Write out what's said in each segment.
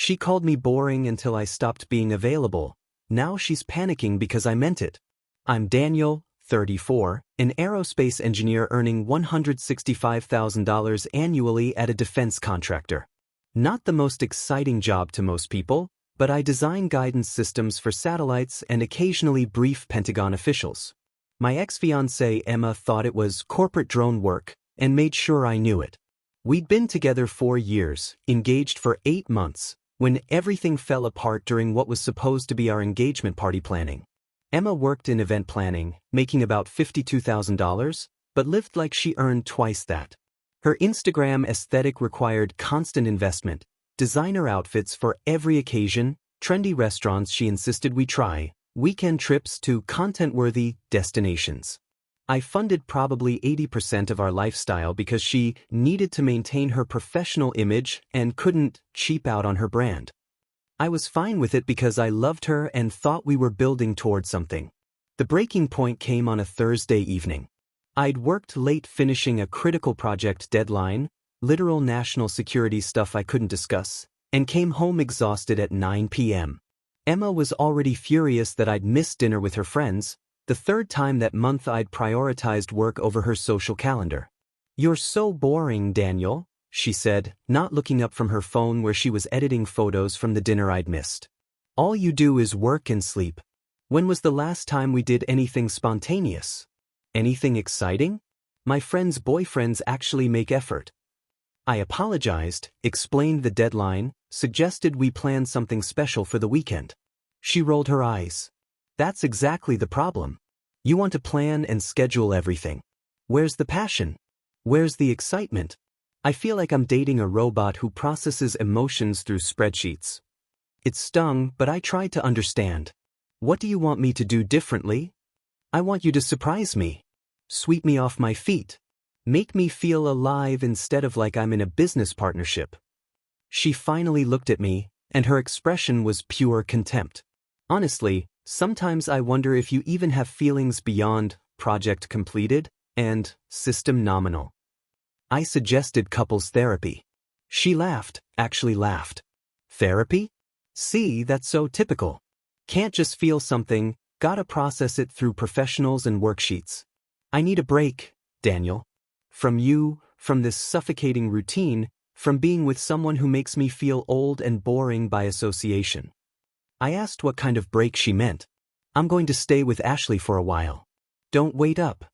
She called me boring until I stopped being available. Now she's panicking because I meant it. I'm Daniel, 34, an aerospace engineer earning $165,000 annually at a defense contractor. Not the most exciting job to most people, but I design guidance systems for satellites and occasionally brief Pentagon officials. My ex-fiancée Emma thought it was corporate drone work and made sure I knew it. We'd been together 4 years, engaged for 8 months, when everything fell apart during what was supposed to be our engagement party planning. Emma worked in event planning, making about $52,000, but lived like she earned twice that. Her Instagram aesthetic required constant investment, designer outfits for every occasion, trendy restaurants she insisted we try, weekend trips to content-worthy destinations. I funded probably 80% of our lifestyle because she needed to maintain her professional image and couldn't cheap out on her brand. I was fine with it because I loved her and thought we were building towards something. The breaking point came on a Thursday evening. I'd worked late finishing a critical project deadline, literal national security stuff I couldn't discuss, and came home exhausted at 9 p.m. Emma was already furious that I'd missed dinner with her friends, the third time that month I'd prioritized work over her social calendar. "You're so boring, Daniel," she said, not looking up from her phone where she was editing photos from the dinner I'd missed. "All you do is work and sleep. When was the last time we did anything spontaneous? Anything exciting? My friends' boyfriends actually make effort." I apologized, explained the deadline, suggested we plan something special for the weekend. She rolled her eyes. "That's exactly the problem. You want to plan and schedule everything. Where's the passion? Where's the excitement? I feel like I'm dating a robot who processes emotions through spreadsheets." It stung, but I tried to understand. "What do you want me to do differently?" "I want you to surprise me. Sweep me off my feet. Make me feel alive instead of like I'm in a business partnership." She finally looked at me, and her expression was pure contempt. "Honestly, sometimes I wonder if you even have feelings beyond project completed and system nominal." I suggested couples therapy. She laughed, actually laughed. "Therapy? See, that's so typical. Can't just feel something, gotta process it through professionals and worksheets. I need a break, Daniel. From you, from this suffocating routine, from being with someone who makes me feel old and boring by association." I asked what kind of break she meant. "I'm going to stay with Ashley for a while. Don't wait up."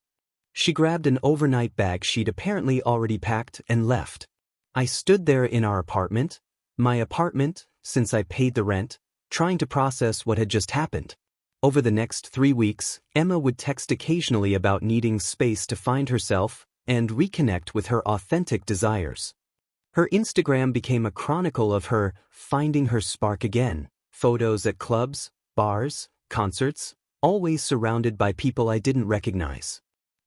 She grabbed an overnight bag she'd apparently already packed and left. I stood there in our apartment, my apartment, since I paid the rent, trying to process what had just happened. Over the next 3 weeks, Emma would text occasionally about needing space to find herself and reconnect with her authentic desires. Her Instagram became a chronicle of her finding her spark again, photos at clubs, bars, concerts, always surrounded by people I didn't recognize.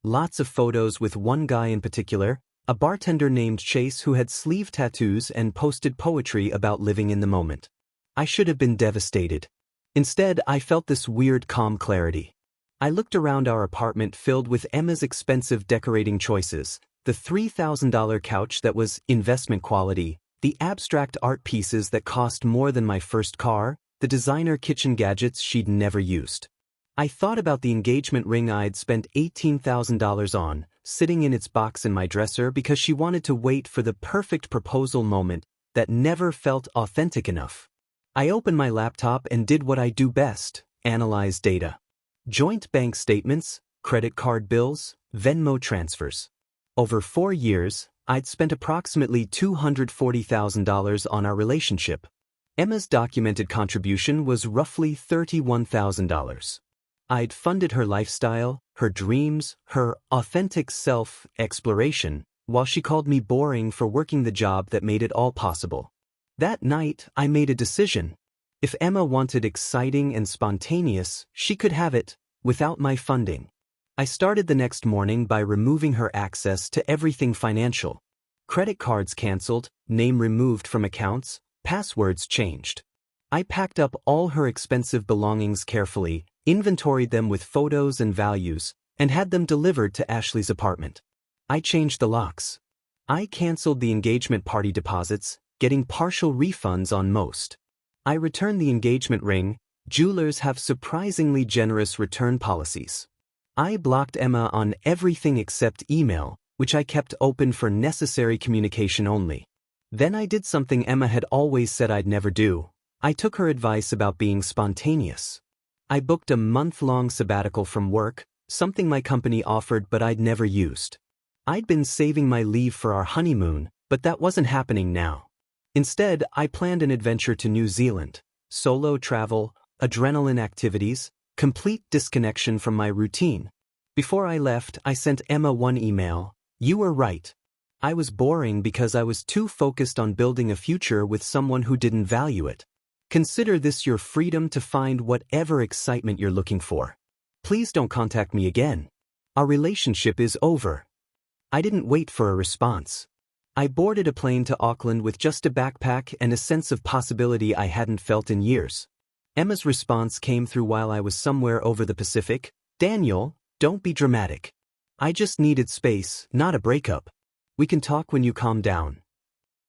Lots of photos with one guy in particular, a bartender named Chase who had sleeve tattoos and posted poetry about living in the moment. I should have been devastated. Instead, I felt this weird calm clarity. I looked around our apartment filled with Emma's expensive decorating choices, the $3,000 couch that was investment quality, the abstract art pieces that cost more than my first car, the designer kitchen gadgets she'd never used. I thought about the engagement ring I'd spent $18,000 on, sitting in its box in my dresser because she wanted to wait for the perfect proposal moment that never felt authentic enough. I opened my laptop and did what I do best, analyze data. Joint bank statements, credit card bills, Venmo transfers. Over 4 years, I'd spent approximately $240,000 on our relationship. Emma's documented contribution was roughly $31,000. I'd funded her lifestyle, her dreams, her authentic self-exploration, while she called me boring for working the job that made it all possible. That night, I made a decision. If Emma wanted exciting and spontaneous, she could have it, without my funding. I started the next morning by removing her access to everything financial. Credit cards canceled, name removed from accounts, passwords changed. I packed up all her expensive belongings carefully, inventoried them with photos and values, and had them delivered to Ashley's apartment. I changed the locks. I canceled the engagement party deposits, getting partial refunds on most. I returned the engagement ring. Jewelers have surprisingly generous return policies. I blocked Emma on everything except email, which I kept open for necessary communication only. Then I did something Emma had always said I'd never do. I took her advice about being spontaneous. I booked a month-long sabbatical from work, something my company offered but I'd never used. I'd been saving my leave for our honeymoon, but that wasn't happening now. Instead, I planned an adventure to New Zealand. Solo travel, adrenaline activities, complete disconnection from my routine. Before I left, I sent Emma one email. You were right. I was boring because I was too focused on building a future with someone who didn't value it. Consider this your freedom to find whatever excitement you're looking for. Please don't contact me again. Our relationship is over. I didn't wait for a response. I boarded a plane to Auckland with just a backpack and a sense of possibility I hadn't felt in years. Emma's response came through while I was somewhere over the Pacific. Daniel, don't be dramatic. I just needed space, not a breakup. We can talk when you calm down.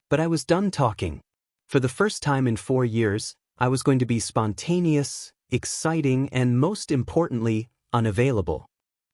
But I was done talking. For the first time in 4 years, I was going to be spontaneous, exciting, and most importantly, unavailable.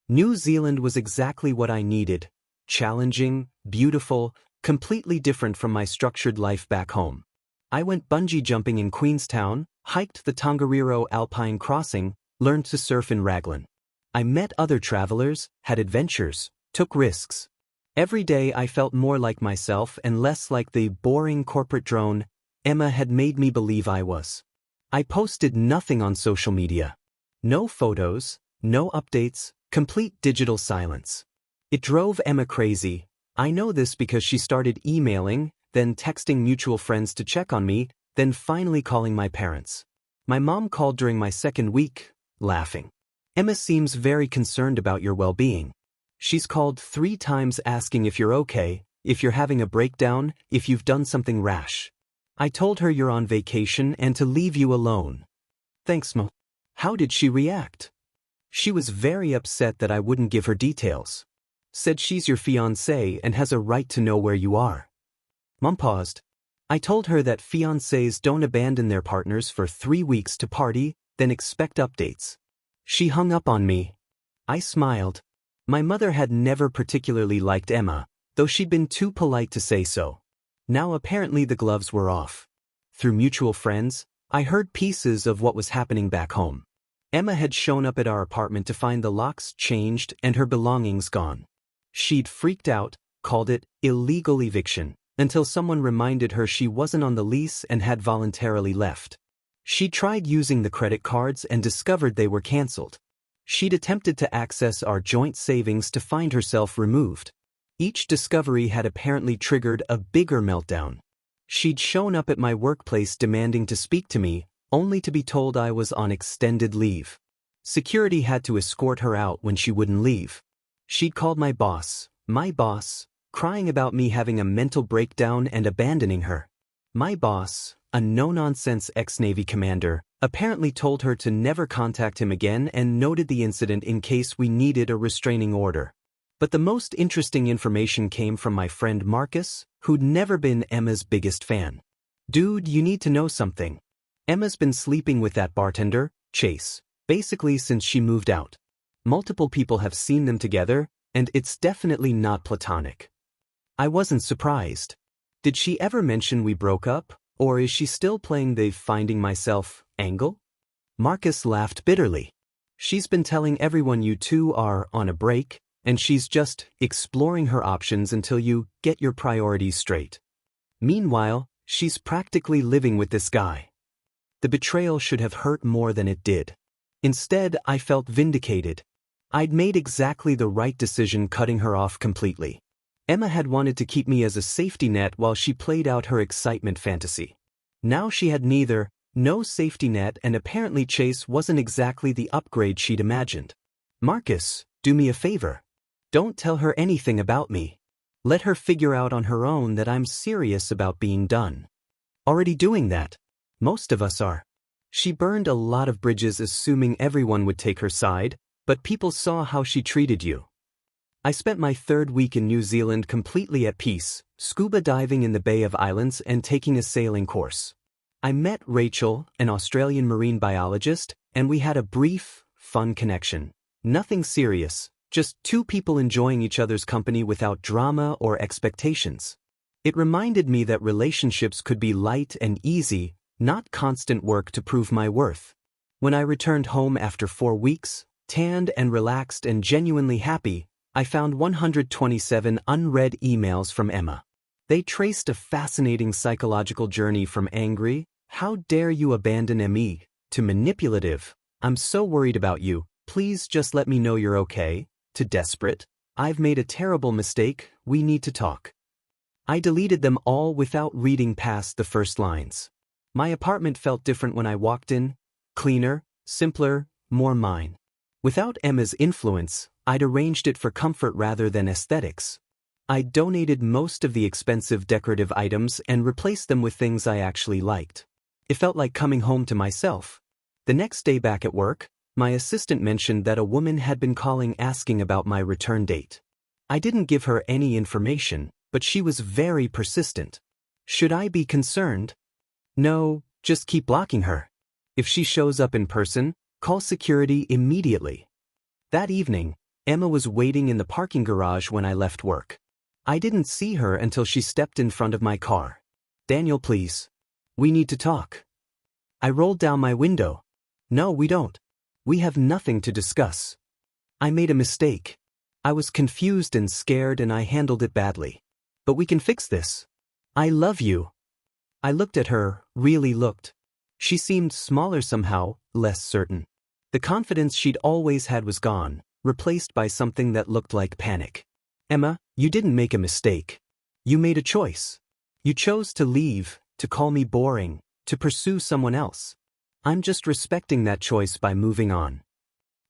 New Zealand was exactly what I needed. Challenging, beautiful, completely different from my structured life back home. I went bungee jumping in Queenstown, hiked the Tongariro Alpine Crossing, learned to surf in Raglan. I met other travelers, had adventures, took risks. Every day I felt more like myself and less like the boring corporate drone Emma had made me believe I was. I posted nothing on social media. No photos, no updates, complete digital silence. It drove Emma crazy. I know this because she started emailing, then texting mutual friends to check on me, then finally calling my parents. My mom called during my second week, laughing. Emma seems very concerned about your well-being. She's called 3 times asking if you're okay, if you're having a breakdown, if you've done something rash. I told her you're on vacation and to leave you alone. Thanks, Mo. How did she react? She was very upset that I wouldn't give her details. Said she's your fiancé and has a right to know where you are. Mom paused. I told her that fiancés don't abandon their partners for 3 weeks to party, then expect updates. She hung up on me. I smiled. My mother had never particularly liked Emma, though she'd been too polite to say so. Now apparently the gloves were off. Through mutual friends, I heard pieces of what was happening back home. Emma had shown up at our apartment to find the locks changed and her belongings gone. She'd freaked out, called it illegal eviction, until someone reminded her she wasn't on the lease and had voluntarily left. She tried using the credit cards and discovered they were canceled. She'd attempted to access our joint savings to find herself removed. Each discovery had apparently triggered a bigger meltdown. She'd shown up at my workplace demanding to speak to me, only to be told I was on extended leave. Security had to escort her out when she wouldn't leave. She'd called my boss, crying about me having a mental breakdown and abandoning her. My boss, a no-nonsense ex-Navy commander, apparently told her to never contact him again and noted the incident in case we needed a restraining order. But the most interesting information came from my friend Marcus, who'd never been Emma's biggest fan. Dude, you need to know something. Emma's been sleeping with that bartender, Chase, basically since she moved out. Multiple people have seen them together, and it's definitely not platonic. I wasn't surprised. Did she ever mention we broke up, or is she still playing the finding myself angle? Marcus laughed bitterly. She's been telling everyone you two are on a break, and she's just exploring her options until you get your priorities straight. Meanwhile, she's practically living with this guy. The betrayal should have hurt more than it did. Instead, I felt vindicated. I'd made exactly the right decision cutting her off completely. Emma had wanted to keep me as a safety net while she played out her excitement fantasy. Now she had neither, no safety net, and apparently Chase wasn't exactly the upgrade she'd imagined. Marcus, do me a favor. Don't tell her anything about me. Let her figure out on her own that I'm serious about being done. Already doing that. Most of us are. She burned a lot of bridges assuming everyone would take her side, but people saw how she treated you. I spent my third week in New Zealand completely at peace, scuba diving in the Bay of Islands and taking a sailing course. I met Rachel, an Australian marine biologist, and we had a brief, fun connection. Nothing serious, just two people enjoying each other's company without drama or expectations. It reminded me that relationships could be light and easy, not constant work to prove my worth. When I returned home after 4 weeks, tanned and relaxed and genuinely happy, I found 127 unread emails from Emma. They traced a fascinating psychological journey from angry, "How dare you abandon me?" to manipulative, "I'm so worried about you, please just let me know you're okay," to desperate, "I've made a terrible mistake, we need to talk." I deleted them all without reading past the first lines. My apartment felt different when I walked in, cleaner, simpler, more mine. Without Emma's influence, I'd arranged it for comfort rather than aesthetics. I donated most of the expensive decorative items and replaced them with things I actually liked. It felt like coming home to myself. The next day back at work, my assistant mentioned that a woman had been calling asking about my return date. I didn't give her any information, but she was very persistent. Should I be concerned? No, just keep blocking her. If she shows up in person, call security immediately. That evening, Emma was waiting in the parking garage when I left work. I didn't see her until she stepped in front of my car. "Daniel, please. We need to talk." I rolled down my window. "No, we don't. We have nothing to discuss. I made a mistake. I was confused and scared and I handled it badly. But we can fix this. I love you." I looked at her, really looked. She seemed smaller somehow, less certain. The confidence she'd always had was gone, replaced by something that looked like panic. "Emma, you didn't make a mistake. You made a choice. You chose to leave, to call me boring, to pursue someone else. I'm just respecting that choice by moving on."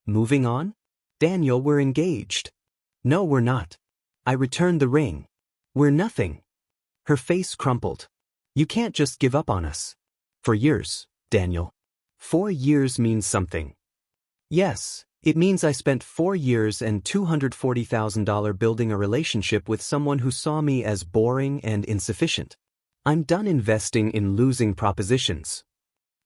"Moving on? Daniel, we're engaged." "No, we're not. I returned the ring. We're nothing." Her face crumpled. "You can't just give up on us." "For years, Daniel. 4 years means something." "Yes, it means I spent 4 years and $240,000 building a relationship with someone who saw me as boring and insufficient. I'm done investing in losing propositions."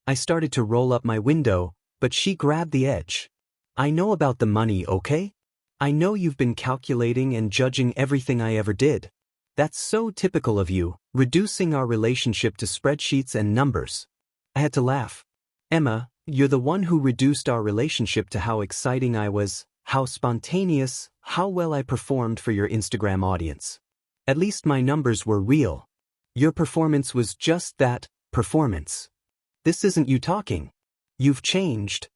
I started to roll up my window, but she grabbed the edge. "I know about the money, okay? I know you've been calculating and judging everything I ever did. That's so typical of you, reducing our relationship to spreadsheets and numbers." I had to laugh. "Emma, you're the one who reduced our relationship to how exciting I was, how spontaneous, how well I performed for your Instagram audience. At least my numbers were real. Your performance was just that, performance. This isn't you talking. You've changed."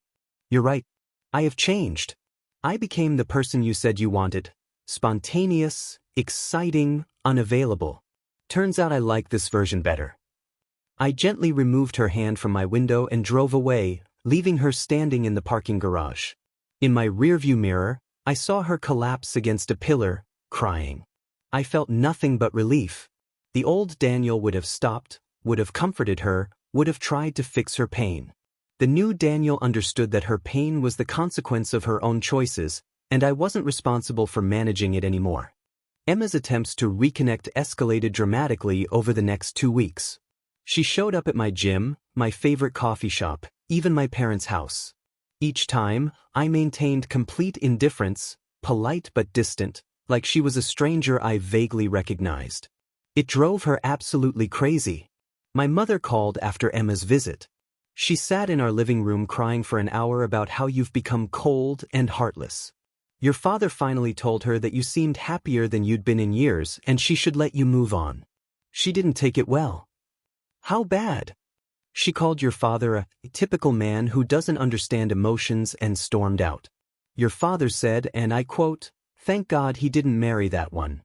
"You're right. I have changed. I became the person you said you wanted. Spontaneous, exciting, unavailable. Turns out I like this version better." I gently removed her hand from my window and drove away, leaving her standing in the parking garage. In my rearview mirror, I saw her collapse against a pillar, crying. I felt nothing but relief. The old Daniel would have stopped, would have comforted her, would have tried to fix her pain. The new Daniel understood that her pain was the consequence of her own choices, and I wasn't responsible for managing it anymore. Emma's attempts to reconnect escalated dramatically over the next 2 weeks. She showed up at my gym, my favorite coffee shop, even my parents' house. Each time, I maintained complete indifference, polite but distant, like she was a stranger I vaguely recognized. It drove her absolutely crazy. My mother called after Emma's visit. She sat in our living room crying for an hour about how you've become cold and heartless. Your father finally told her that you seemed happier than you'd been in years and she should let you move on. She didn't take it well. How bad? She called your father a typical man who doesn't understand emotions and stormed out. Your father said, and I quote, "Thank God he didn't marry that one."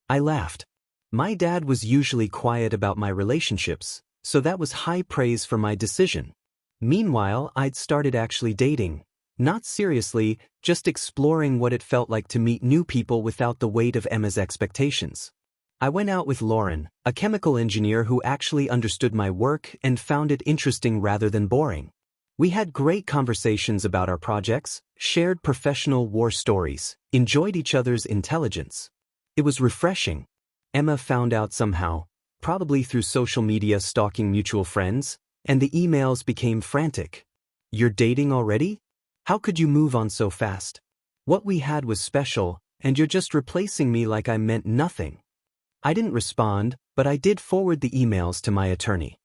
I laughed. My dad was usually quiet about my relationships, so that was high praise for my decision. Meanwhile, I'd started actually dating. Not seriously, just exploring what it felt like to meet new people without the weight of Emma's expectations. I went out with Lauren, a chemical engineer who actually understood my work and found it interesting rather than boring. We had great conversations about our projects, shared professional war stories, enjoyed each other's intelligence. It was refreshing. Emma found out somehow, probably through social media stalking mutual friends, and the emails became frantic. "You're dating already? How could you move on so fast? What we had was special, and you're just replacing me like I meant nothing." I didn't respond, but I did forward the emails to my attorney.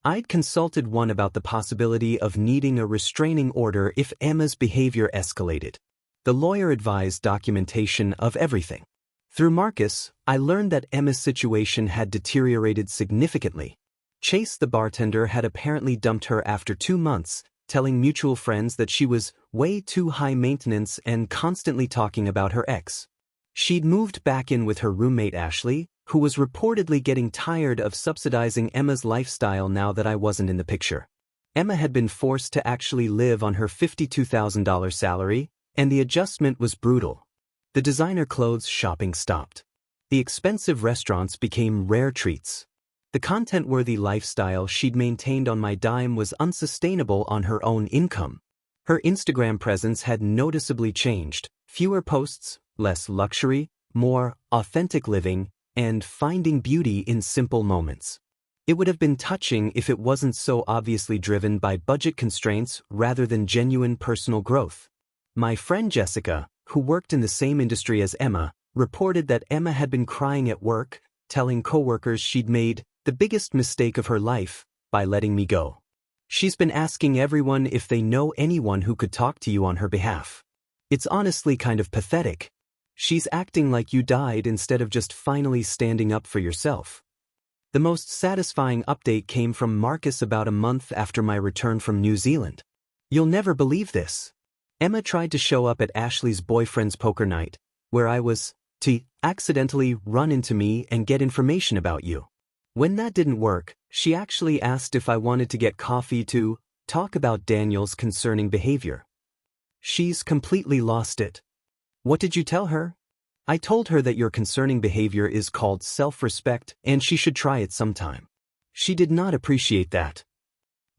I'd consulted one about the possibility of needing a restraining order if Emma's behavior escalated. The lawyer advised documentation of everything. Through Marcus, I learned that Emma's situation had deteriorated significantly. Chase the bartender had apparently dumped her after 2 months, telling mutual friends that she was way too high maintenance and constantly talking about her ex. She'd moved back in with her roommate Ashley, who was reportedly getting tired of subsidizing Emma's lifestyle now that I wasn't in the picture. Emma had been forced to actually live on her $52,000 salary, and the adjustment was brutal. The designer clothes shopping stopped. The expensive restaurants became rare treats. The content-worthy lifestyle she'd maintained on my dime was unsustainable on her own income. Her Instagram presence had noticeably changed: fewer posts, less luxury, more authentic living, and finding beauty in simple moments. It would have been touching if it wasn't so obviously driven by budget constraints rather than genuine personal growth. My friend Jessica, who worked in the same industry as Emma, reported that Emma had been crying at work, telling coworkers she'd made the biggest mistake of her life by letting me go. She's been asking everyone if they know anyone who could talk to you on her behalf. It's honestly kind of pathetic. She's acting like you died instead of just finally standing up for yourself. The most satisfying update came from Marcus about a month after my return from New Zealand. "You'll never believe this. Emma tried to show up at Ashley's boyfriend's poker night, where I was to accidentally run into me and get information about you. When that didn't work, she actually asked if I wanted to get coffee to talk about Daniel's concerning behavior. She's completely lost it." "What did you tell her?" "I told her that your concerning behavior is called self-respect and she should try it sometime." She did not appreciate that.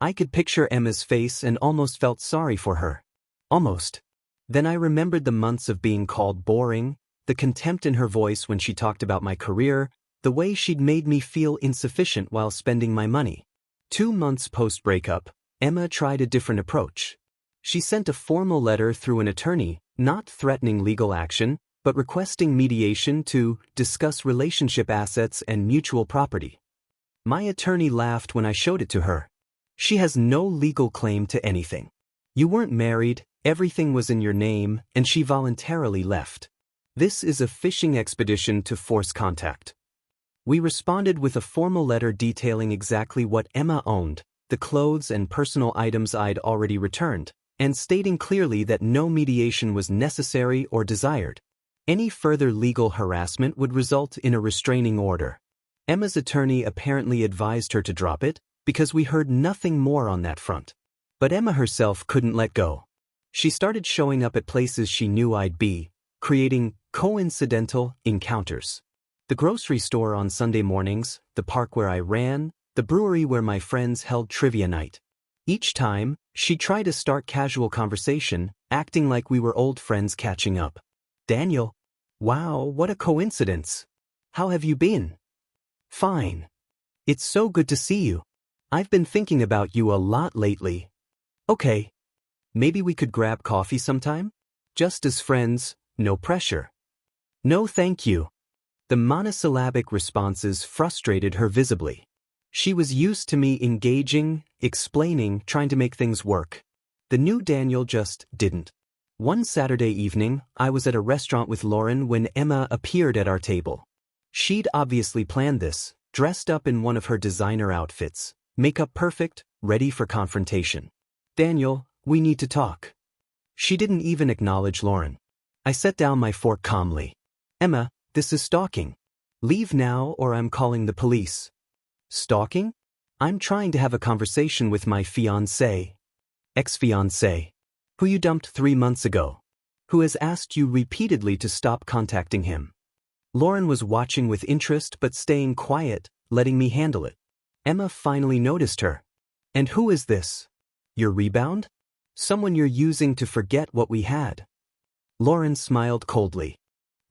I could picture Emma's face and almost felt sorry for her. Almost. Then I remembered the months of being called boring, the contempt in her voice when she talked about my career, the way she'd made me feel insufficient while spending my money. 2 months post-breakup, Emma tried a different approach. She sent a formal letter through an attorney, not threatening legal action, but requesting mediation to discuss relationship assets and mutual property. My attorney laughed when I showed it to her. "She has no legal claim to anything. You weren't married, everything was in your name, and she voluntarily left. This is a fishing expedition to force contact." We responded with a formal letter detailing exactly what Emma owned, the clothes and personal items I'd already returned, and stating clearly that no mediation was necessary or desired. Any further legal harassment would result in a restraining order. Emma's attorney apparently advised her to drop it, because we heard nothing more on that front. But Emma herself couldn't let go. She started showing up at places she knew I'd be, creating coincidental encounters. The grocery store on Sunday mornings, the park where I ran, the brewery where my friends held trivia night. Each time, she'd try to start casual conversation, acting like we were old friends catching up. "Daniel. Wow, what a coincidence. How have you been?" "Fine. It's so good to see you. I've been thinking about you a lot lately." "Okay. Maybe we could grab coffee sometime? Just as friends, no pressure." "No thank you." The monosyllabic responses frustrated her visibly. She was used to me engaging, explaining, trying to make things work. The new Daniel just didn't. One Saturday evening, I was at a restaurant with Lauren when Emma appeared at our table. She'd obviously planned this, dressed up in one of her designer outfits, makeup perfect, ready for confrontation. "Daniel, we need to talk." She didn't even acknowledge Lauren. I set down my fork calmly. "Emma, this is stalking. Leave now or I'm calling the police." "Stalking? I'm trying to have a conversation with my fiancé." "Ex-fiancé. Who you dumped 3 months ago. Who has asked you repeatedly to stop contacting him." Lauren was watching with interest but staying quiet, letting me handle it. Emma finally noticed her. "And who is this?" Your rebound? Someone you're using to forget what we had. Lauren smiled coldly.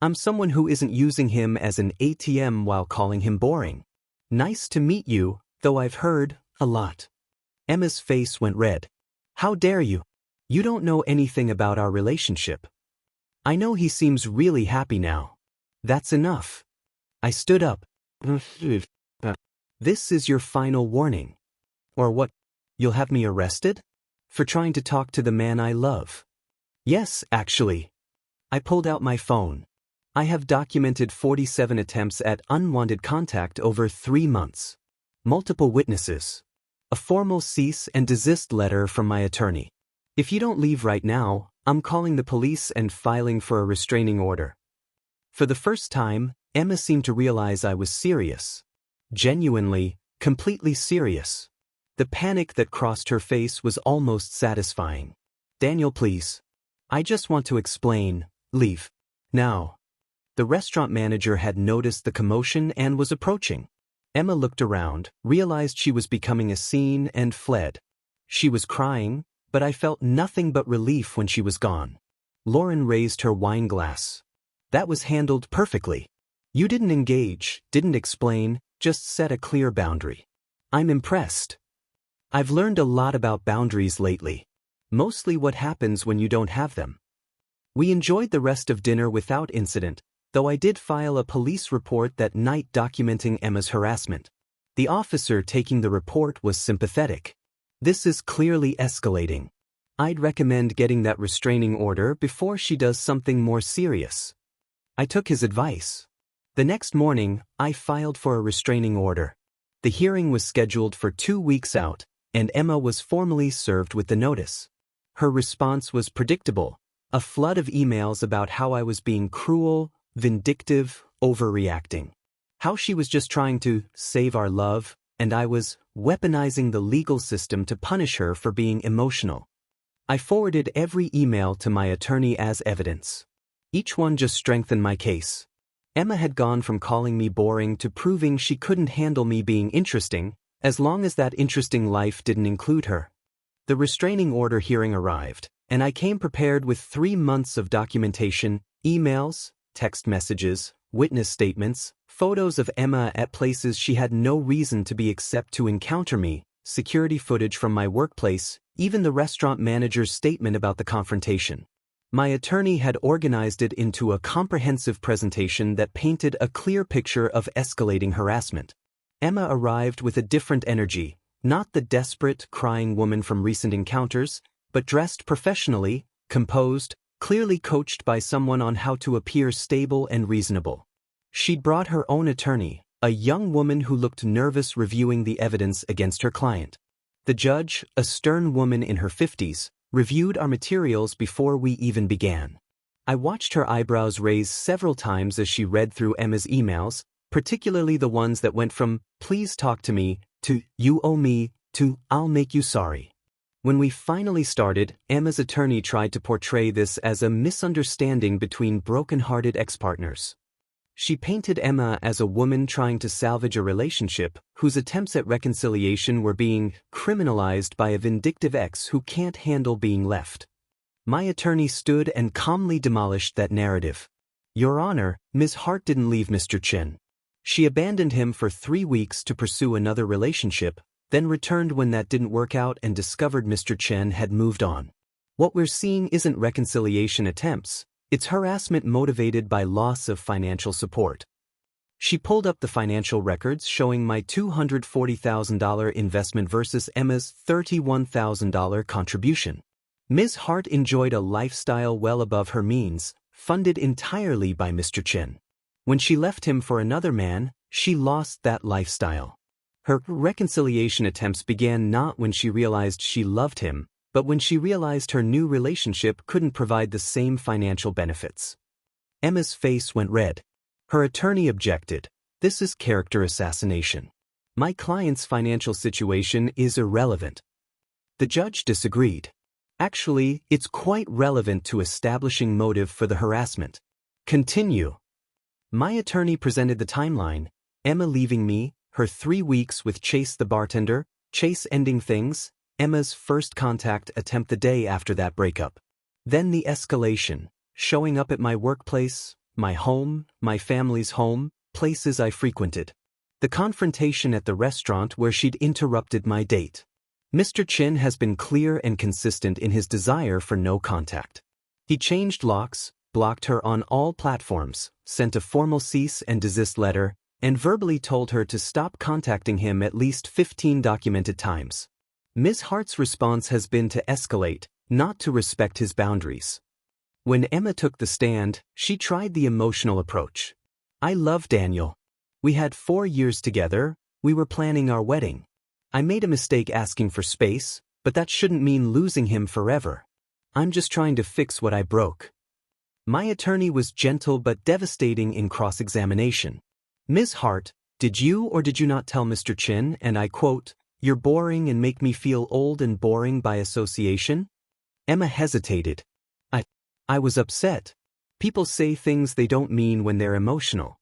I'm someone who isn't using him as an ATM while calling him boring. Nice to meet you, though I've heard a lot. Emma's face went red. How dare you? You don't know anything about our relationship. I know he seems really happy now. That's enough. I stood up. This is your final warning. Or what? You'll have me arrested? For trying to talk to the man I love. Yes, actually. I pulled out my phone. I have documented 47 attempts at unwanted contact over 3 months. Multiple witnesses. A formal cease and desist letter from my attorney. If you don't leave right now, I'm calling the police and filing for a restraining order. For the first time, Emma seemed to realize I was serious. Genuinely, completely serious. The panic that crossed her face was almost satisfying. Daniel, please. I just want to explain. Leave. Now. The restaurant manager had noticed the commotion and was approaching. Emma looked around, realized she was becoming a scene, and fled. She was crying, but I felt nothing but relief when she was gone. Lauren raised her wine glass. That was handled perfectly. You didn't engage, didn't explain, just set a clear boundary. I'm impressed. I've learned a lot about boundaries lately. Mostly what happens when you don't have them. We enjoyed the rest of dinner without incident, though I did file a police report that night documenting Emma's harassment. The officer taking the report was sympathetic. This is clearly escalating. I'd recommend getting that restraining order before she does something more serious. I took his advice. The next morning, I filed for a restraining order. The hearing was scheduled for 2 weeks out, and Emma was formally served with the notice. Her response was predictable, a flood of emails about how I was being cruel, vindictive, overreacting. How she was just trying to save our love, and I was weaponizing the legal system to punish her for being emotional. I forwarded every email to my attorney as evidence. Each one just strengthened my case. Emma had gone from calling me boring to proving she couldn't handle me being interesting, as long as that interesting life didn't include her. The restraining order hearing arrived, and I came prepared with 3 months of documentation, emails, text messages, witness statements, photos of Emma at places she had no reason to be except to encounter me, security footage from my workplace, even the restaurant manager's statement about the confrontation. My attorney had organized it into a comprehensive presentation that painted a clear picture of escalating harassment. Emma arrived with a different energy, not the desperate, crying woman from recent encounters, but dressed professionally, composed, clearly coached by someone on how to appear stable and reasonable. She'd brought her own attorney, a young woman who looked nervous reviewing the evidence against her client. The judge, a stern woman in her 50s, reviewed our materials before we even began. I watched her eyebrows raise several times as she read through Emma's emails, particularly the ones that went from, "Please talk to me," to "You owe me," to "I'll make you sorry." When we finally started, Emma's attorney tried to portray this as a misunderstanding between broken-hearted ex-partners. She painted Emma as a woman trying to salvage a relationship whose attempts at reconciliation were being criminalized by a vindictive ex who can't handle being left. My attorney stood and calmly demolished that narrative. Your Honor, Ms. Hart didn't leave Mr. Chen. She abandoned him for 3 weeks to pursue another relationship, then returned when that didn't work out and discovered Mr. Chen had moved on. What we're seeing isn't reconciliation attempts. It's harassment motivated by loss of financial support. She pulled up the financial records showing my $240,000 investment versus Emma's $31,000 contribution. Ms. Hart enjoyed a lifestyle well above her means, funded entirely by Mr. Chen. When she left him for another man, she lost that lifestyle. Her reconciliation attempts began not when she realized she loved him, but when she realized her new relationship couldn't provide the same financial benefits. Emma's face went red. Her attorney objected. This is character assassination. My client's financial situation is irrelevant. The judge disagreed. Actually, it's quite relevant to establishing motive for the harassment. Continue. My attorney presented the timeline, Emma leaving me, her 3 weeks with Chase the bartender, Chase ending things, Emma's first contact attempt the day after that breakup. Then the escalation, showing up at my workplace, my home, my family's home, places I frequented. The confrontation at the restaurant where she'd interrupted my date. Mr. Chin has been clear and consistent in his desire for no contact. He changed locks, blocked her on all platforms, sent a formal cease and desist letter, and verbally told her to stop contacting him at least 15 documented times. Ms. Hart's response has been to escalate, not to respect his boundaries. When Emma took the stand, she tried the emotional approach. I love Daniel. We had 4 years together, we were planning our wedding. I made a mistake asking for space, but that shouldn't mean losing him forever. I'm just trying to fix what I broke. My attorney was gentle but devastating in cross-examination. Ms. Hart, did you or did you not tell Mr. Chin, and I quote, "You're boring and make me feel old and boring by association"? Emma hesitated. I was upset. People say things they don't mean when they're emotional.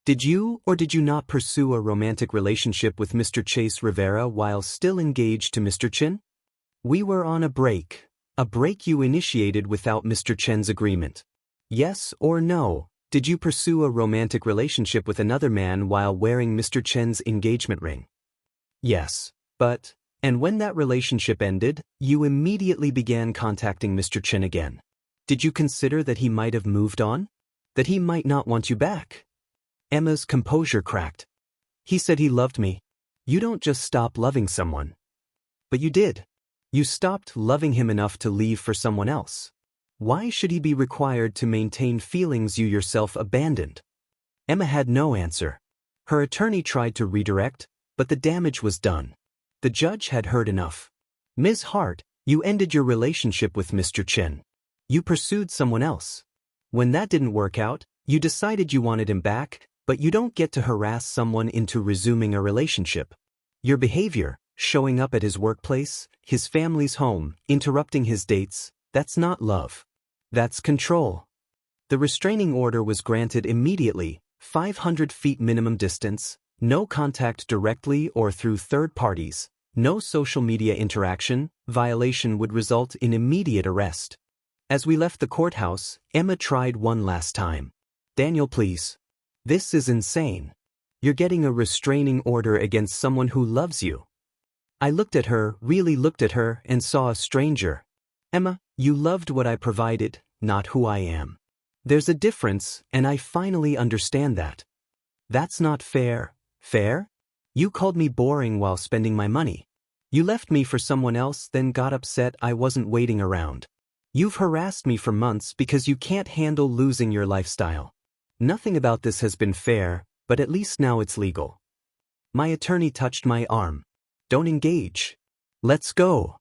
Did you or did you not pursue a romantic relationship with Mr. Chase Rivera while still engaged to Mr. Chin? We were on a break you initiated without Mr. Chen's agreement. Yes or no, did you pursue a romantic relationship with another man while wearing Mr. Chen's engagement ring? Yes, but, and when that relationship ended, you immediately began contacting Mr. Chin again. Did you consider that he might have moved on? That he might not want you back? Emma's composure cracked. He said he loved me. You don't just stop loving someone. But you did. You stopped loving him enough to leave for someone else. Why should he be required to maintain feelings you yourself abandoned? Emma had no answer. Her attorney tried to redirect, but the damage was done. The judge had heard enough. Ms. Hart, you ended your relationship with Mr. Chin. You pursued someone else. When that didn't work out, you decided you wanted him back, but you don't get to harass someone into resuming a relationship. Your behavior, showing up at his workplace, his family's home, interrupting his dates, that's not love. That's control. The restraining order was granted immediately, 500 feet minimum distance, no contact directly or through third parties, no social media interaction, violation would result in immediate arrest. As we left the courthouse, Emma tried one last time. Daniel, please. This is insane. You're getting a restraining order against someone who loves you. I looked at her, really looked at her, and saw a stranger. Emma, you loved what I provided, not who I am. There's a difference, and I finally understand that. That's not fair. Fair? You called me boring while spending my money. You left me for someone else, then got upset I wasn't waiting around. You've harassed me for months because you can't handle losing your lifestyle. Nothing about this has been fair, but at least now it's legal. My attorney touched my arm. Don't engage. Let's go.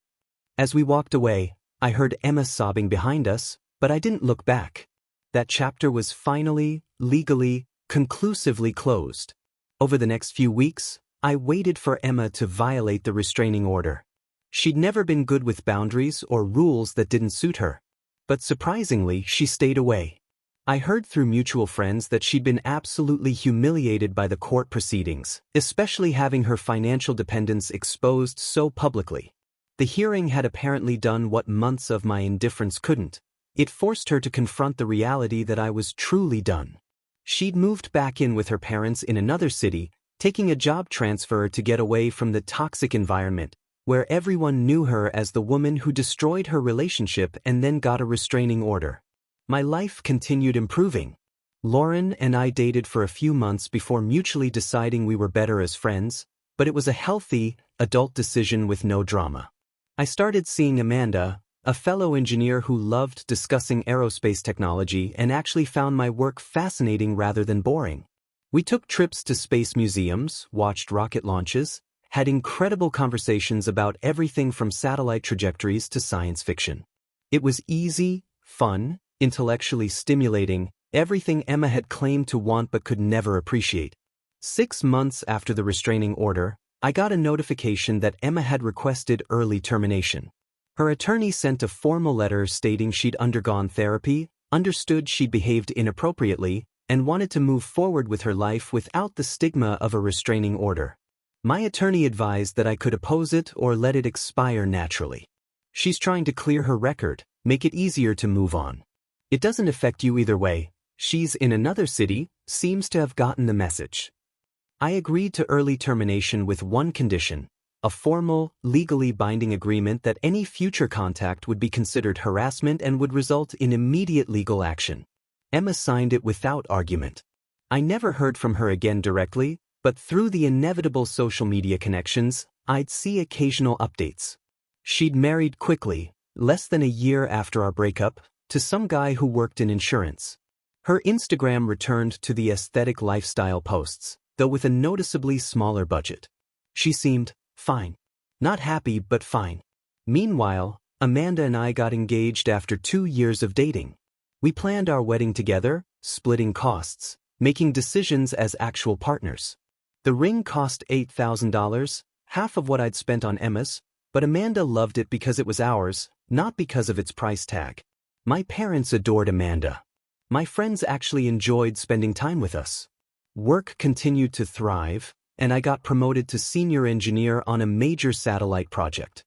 As we walked away, I heard Emma sobbing behind us, but I didn't look back. That chapter was finally, legally, conclusively closed. Over the next few weeks, I waited for Emma to violate the restraining order. She'd never been good with boundaries or rules that didn't suit her. But surprisingly, she stayed away. I heard through mutual friends that she'd been absolutely humiliated by the court proceedings, especially having her financial dependence exposed so publicly. The hearing had apparently done what months of my indifference couldn't. It forced her to confront the reality that I was truly done. She'd moved back in with her parents in another city, taking a job transfer to get away from the toxic environment, where everyone knew her as the woman who destroyed her relationship and then got a restraining order. My life continued improving. Lauren and I dated for a few months before mutually deciding we were better as friends, but it was a healthy, adult decision with no drama. I started seeing Amanda, a fellow engineer who loved discussing aerospace technology and actually found my work fascinating rather than boring. We took trips to space museums, watched rocket launches, had incredible conversations about everything from satellite trajectories to science fiction. It was easy, fun, intellectually stimulating, everything Emma had claimed to want but could never appreciate. 6 months after the restraining order, I got a notification that Emma had requested early termination. Her attorney sent a formal letter stating she'd undergone therapy, understood she'd behaved inappropriately, and wanted to move forward with her life without the stigma of a restraining order. My attorney advised that I could oppose it or let it expire naturally. She's trying to clear her record, make it easier to move on. It doesn't affect you either way. She's in another city, seems to have gotten the message. I agreed to early termination with one condition, a formal, legally binding agreement that any future contact would be considered harassment and would result in immediate legal action. Emma signed it without argument. I never heard from her again directly, but through the inevitable social media connections, I'd see occasional updates. She'd married quickly, less than a year after our breakup, to some guy who worked in insurance. Her Instagram returned to the aesthetic lifestyle posts, though with a noticeably smaller budget. She seemed fine. Not happy, but fine. Meanwhile, Amanda and I got engaged after 2 years of dating. We planned our wedding together, splitting costs, making decisions as actual partners. The ring cost $8,000, half of what I'd spent on Emma's, but Amanda loved it because it was ours, not because of its price tag. My parents adored Amanda. My friends actually enjoyed spending time with us. Work continued to thrive, and I got promoted to senior engineer on a major satellite project.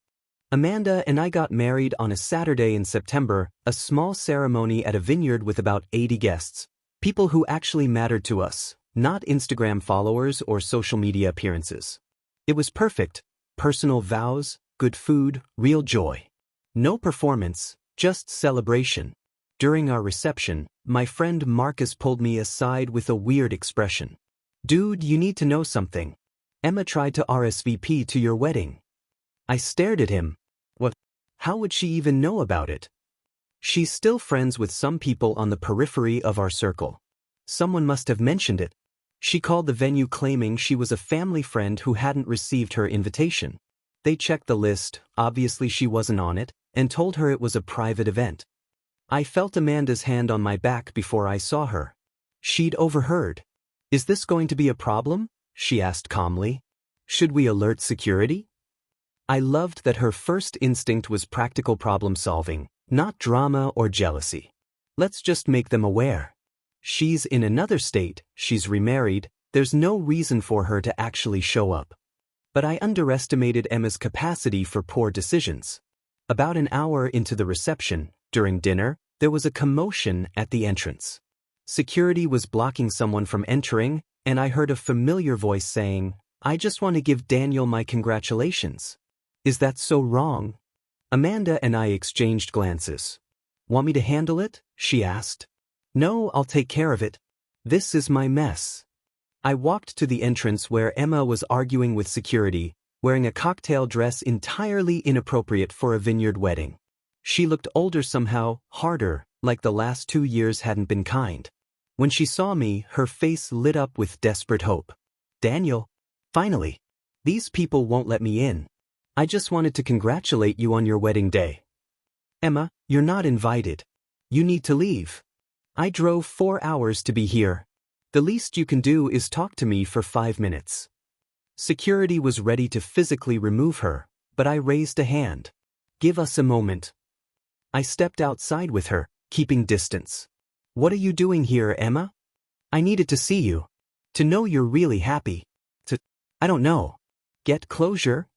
Amanda and I got married on a Saturday in September, a small ceremony at a vineyard with about 80 guests, people who actually mattered to us, not Instagram followers or social media appearances. It was perfect, personal vows, good food, real joy. No performance, just celebration. During our reception, my friend Marcus pulled me aside with a weird expression. "Dude, you need to know something. Emma tried to RSVP to your wedding." I stared at him. What? How would she even know about it? She's still friends with some people on the periphery of our circle. Someone must have mentioned it. She called the venue claiming she was a family friend who hadn't received her invitation. They checked the list, obviously she wasn't on it, and told her it was a private event. I felt Amanda's hand on my back before I saw her. She'd overheard. "Is this going to be a problem?" she asked calmly. "Should we alert security?" I loved that her first instinct was practical problem solving, not drama or jealousy. Let's just make them aware. She's in another state, she's remarried, there's no reason for her to actually show up. But I underestimated Emma's capacity for poor decisions. About an hour into the reception, during dinner, there was a commotion at the entrance. Security was blocking someone from entering, and I heard a familiar voice saying, "I just want to give Daniel my congratulations." Is that so wrong? Amanda and I exchanged glances. "Want me to handle it?" she asked. "No, I'll take care of it. This is my mess." I walked to the entrance where Emma was arguing with security, wearing a cocktail dress entirely inappropriate for a vineyard wedding. She looked older somehow, harder, like the last 2 years hadn't been kind. When she saw me, her face lit up with desperate hope. "Daniel, finally. These people won't let me in. I just wanted to congratulate you on your wedding day." "Emma, you're not invited. You need to leave. I drove 4 hours to be here. The least you can do is talk to me for 5 minutes." Security was ready to physically remove her, but I raised a hand. "Give us a moment." I stepped outside with her, keeping distance. "What are you doing here, Emma? I needed to see you. To know you're really happy. I don't know. Get closure?"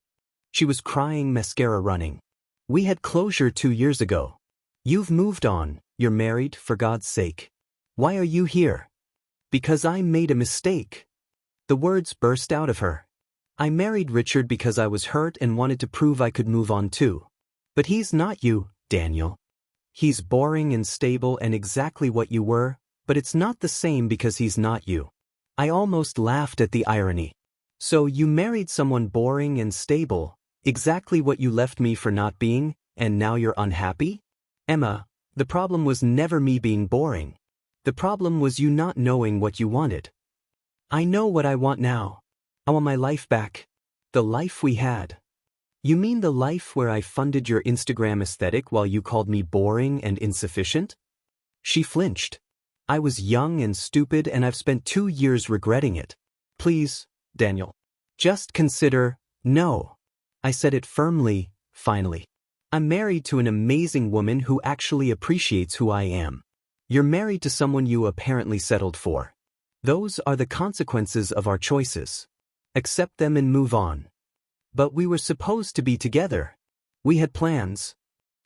She was crying, mascara running. "We had closure 2 years ago. You've moved on, you're married, for God's sake. Why are you here?" "Because I made a mistake." The words burst out of her. "I married Richard because I was hurt and wanted to prove I could move on too. But he's not you, Daniel. He's boring and stable and exactly what you were, but it's not the same because he's not you." I almost laughed at the irony. "So you married someone boring and stable, exactly what you left me for not being, and now you're unhappy?" "Emma, the problem was never me being boring. The problem was you not knowing what you wanted." "I know what I want now. I want my life back. The life we had." "You mean the life where I funded your Instagram aesthetic while you called me boring and insufficient?" She flinched. "I was young and stupid and I've spent 2 years regretting it. Please, Daniel. Just consider, no." I said it firmly, finally. "I'm married to an amazing woman who actually appreciates who I am. You're married to someone you apparently settled for. Those are the consequences of our choices. accept them and move on. But we were supposed to be together. We had plans.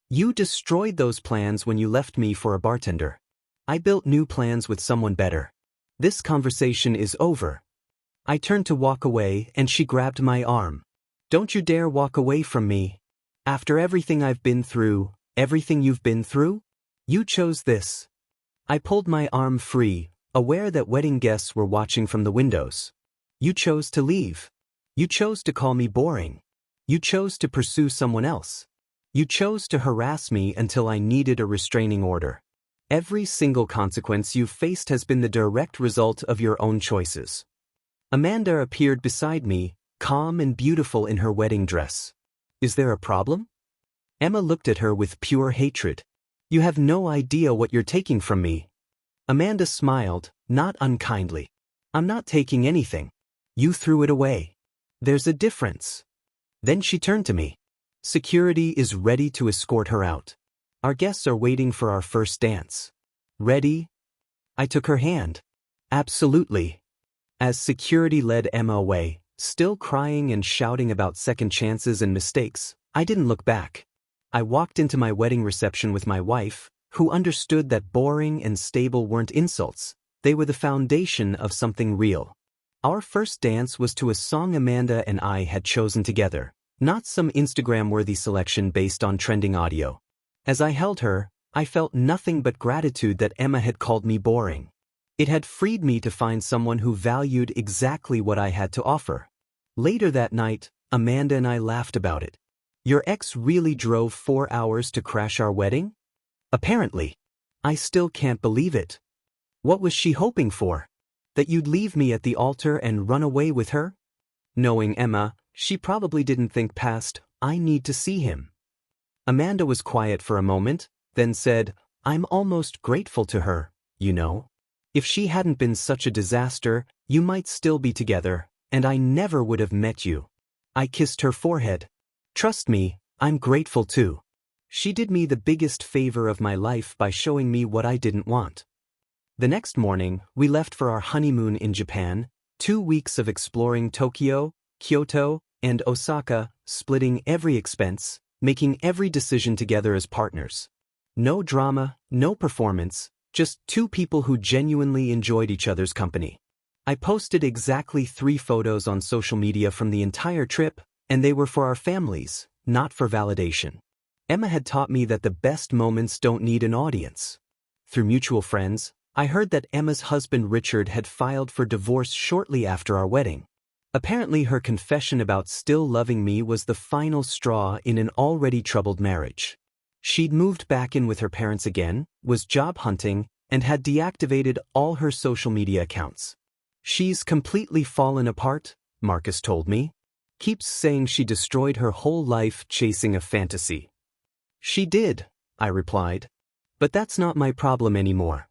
You destroyed those plans when you left me for a bartender. I built new plans with someone better. This conversation is over. I turned to walk away and she grabbed my arm. Don't you dare walk away from me. After everything I've been through, everything you've been through? You chose this. I pulled my arm free, aware that wedding guests were watching from the windows. You chose to leave. You chose to call me boring. You chose to pursue someone else. You chose to harass me until I needed a restraining order. Every single consequence you've faced has been the direct result of your own choices. Amanda appeared beside me, calm and beautiful in her wedding dress. Is there a problem? Emma looked at her with pure hatred. You have no idea what you're taking from me. Amanda smiled, not unkindly. I'm not taking anything. You threw it away. There's a difference. Then she turned to me. Security is ready to escort her out. Our guests are waiting for our first dance. Ready? I took her hand. Absolutely. As security led Emma away, still crying and shouting about second chances and mistakes, I didn't look back. I walked into my wedding reception with my wife, who understood that boring and stable weren't insults, they were the foundation of something real. Our first dance was to a song Amanda and I had chosen together, not some Instagram-worthy selection based on trending audio. As I held her, I felt nothing but gratitude that Emma had called me boring. It had freed me to find someone who valued exactly what I had to offer. Later that night, Amanda and I laughed about it. Your ex really drove 4 hours to crash our wedding? Apparently. I still can't believe it. What was she hoping for? That you'd leave me at the altar and run away with her? Knowing Emma, she probably didn't think past, I need to see him. Amanda was quiet for a moment, then said, I'm almost grateful to her, you know. If she hadn't been such a disaster, you might still be together, and I never would have met you. I kissed her forehead. Trust me, I'm grateful too. She did me the biggest favor of my life by showing me what I didn't want. The next morning, we left for our honeymoon in Japan, 2 weeks of exploring Tokyo, Kyoto, and Osaka, splitting every expense, making every decision together as partners. No drama, no performance, just 2 people who genuinely enjoyed each other's company. I posted exactly 3 photos on social media from the entire trip, and they were for our families, not for validation. Emma had taught me that the best moments don't need an audience. Through mutual friends, I heard that Emma's husband Richard had filed for divorce shortly after our wedding. Apparently her confession about still loving me was the final straw in an already troubled marriage. She'd moved back in with her parents again, was job hunting, and had deactivated all her social media accounts. She's completely fallen apart, Marcus told me. Keeps saying she destroyed her whole life chasing a fantasy. She did, I replied. But that's not my problem anymore.